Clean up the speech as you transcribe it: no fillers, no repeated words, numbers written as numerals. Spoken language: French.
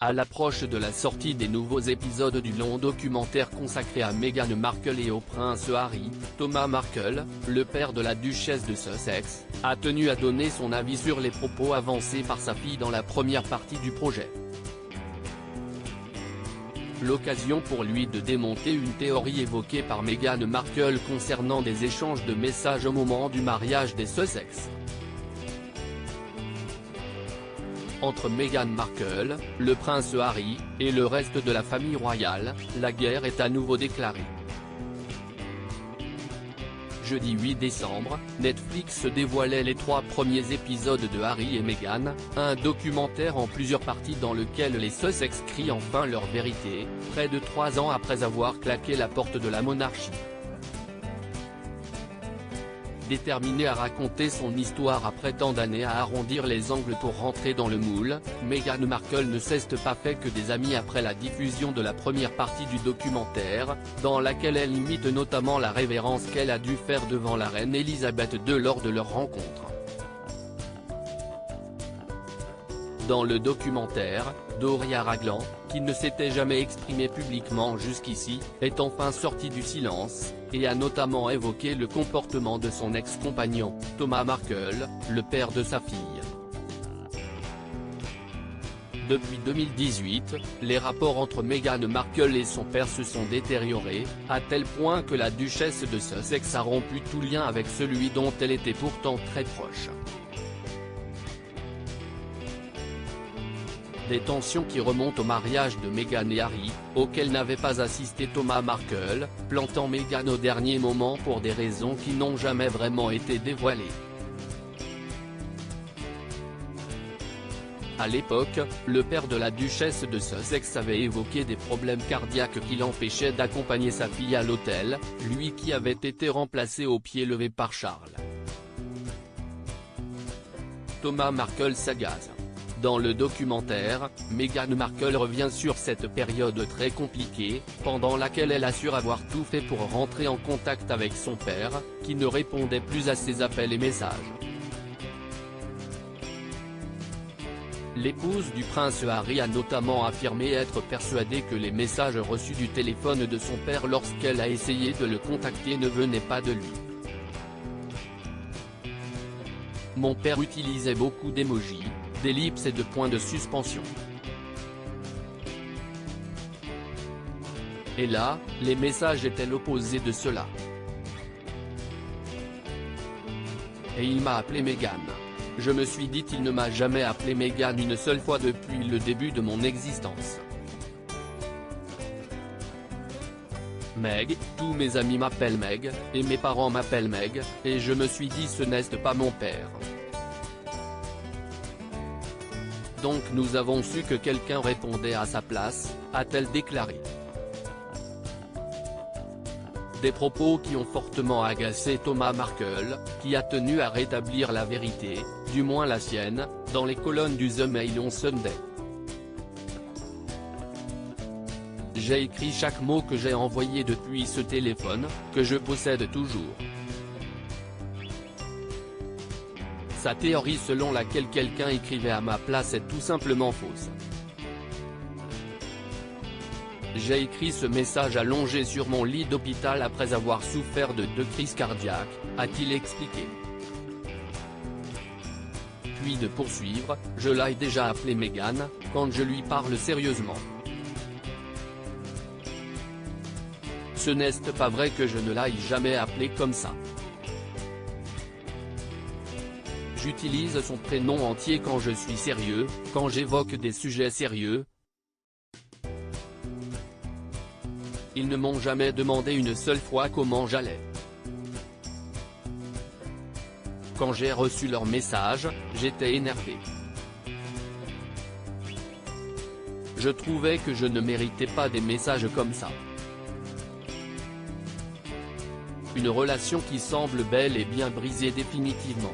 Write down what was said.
À l'approche de la sortie des nouveaux épisodes du long documentaire consacré à Meghan Markle et au prince Harry, Thomas Markle, le père de la duchesse de Sussex, a tenu à donner son avis sur les propos avancés par sa fille dans la première partie du projet. L'occasion pour lui de démonter une théorie évoquée par Meghan Markle concernant des échanges de messages au moment du mariage des Sussex. Entre Meghan Markle, le prince Harry, et le reste de la famille royale, la guerre est à nouveau déclarée. Jeudi 8 décembre, Netflix dévoilait les 3 premiers épisodes de Harry et Meghan, un documentaire en plusieurs parties dans lequel les Sussex crient enfin leur vérité, près de 3 ans après avoir claqué la porte de la monarchie. Déterminée à raconter son histoire après tant d'années à arrondir les angles pour rentrer dans le moule, Meghan Markle ne s'est pas fait que des amis après la diffusion de la première partie du documentaire, dans laquelle elle imite notamment la révérence qu'elle a dû faire devant la reine Elisabeth II lors de leur rencontre. Dans le documentaire, Doria Ragland, qui ne s'était jamais exprimée publiquement jusqu'ici, est enfin sortie du silence, et a notamment évoqué le comportement de son ex-compagnon, Thomas Markle, le père de sa fille. Depuis 2018, les rapports entre Meghan Markle et son père se sont détériorés, à tel point que la duchesse de Sussex a rompu tout lien avec celui dont elle était pourtant très proche. Des tensions qui remontent au mariage de Meghan et Harry, auquel n'avait pas assisté Thomas Markle, plantant Meghan au dernier moment pour des raisons qui n'ont jamais vraiment été dévoilées. À l'époque, le père de la duchesse de Sussex avait évoqué des problèmes cardiaques qui l'empêchaient d'accompagner sa fille à l'hôtel, lui qui avait été remplacé au pied levé par Charles. Thomas Markle s'agace. Dans le documentaire, Meghan Markle revient sur cette période très compliquée, pendant laquelle elle assure avoir tout fait pour rentrer en contact avec son père, qui ne répondait plus à ses appels et messages. L'épouse du prince Harry a notamment affirmé être persuadée que les messages reçus du téléphone de son père lorsqu'elle a essayé de le contacter ne venaient pas de lui. Mon père utilisait beaucoup d'émojis, d'ellipses et de points de suspension. Et là, les messages étaient l'opposé de cela. Et il m'a appelé Meghan. Je me suis dit il ne m'a jamais appelé Meghan une seule fois depuis le début de mon existence. Meg, tous mes amis m'appellent Meg, et mes parents m'appellent Meg, et je me suis dit ce n'est pas mon père. Donc nous avons su que quelqu'un répondait à sa place, a-t-elle déclaré. Des propos qui ont fortement agacé Thomas Markle, qui a tenu à rétablir la vérité, du moins la sienne, dans les colonnes du The Mail on Sunday. J'ai écrit chaque mot que j'ai envoyé depuis ce téléphone, que je possède toujours. Sa théorie selon laquelle quelqu'un écrivait à ma place est tout simplement fausse. J'ai écrit ce message allongé sur mon lit d'hôpital après avoir souffert de 2 crises cardiaques, a-t-il expliqué. Puis de poursuivre, je l'ai déjà appelé Meghan, quand je lui parle sérieusement. Ce n'est pas vrai que je ne l'ai jamais appelé comme ça. J'utilise son prénom entier quand je suis sérieux, quand j'évoque des sujets sérieux. Ils ne m'ont jamais demandé une seule fois comment j'allais. Quand j'ai reçu leur message, j'étais énervé. Je trouvais que je ne méritais pas des messages comme ça. Une relation qui semble bel et bien brisée définitivement.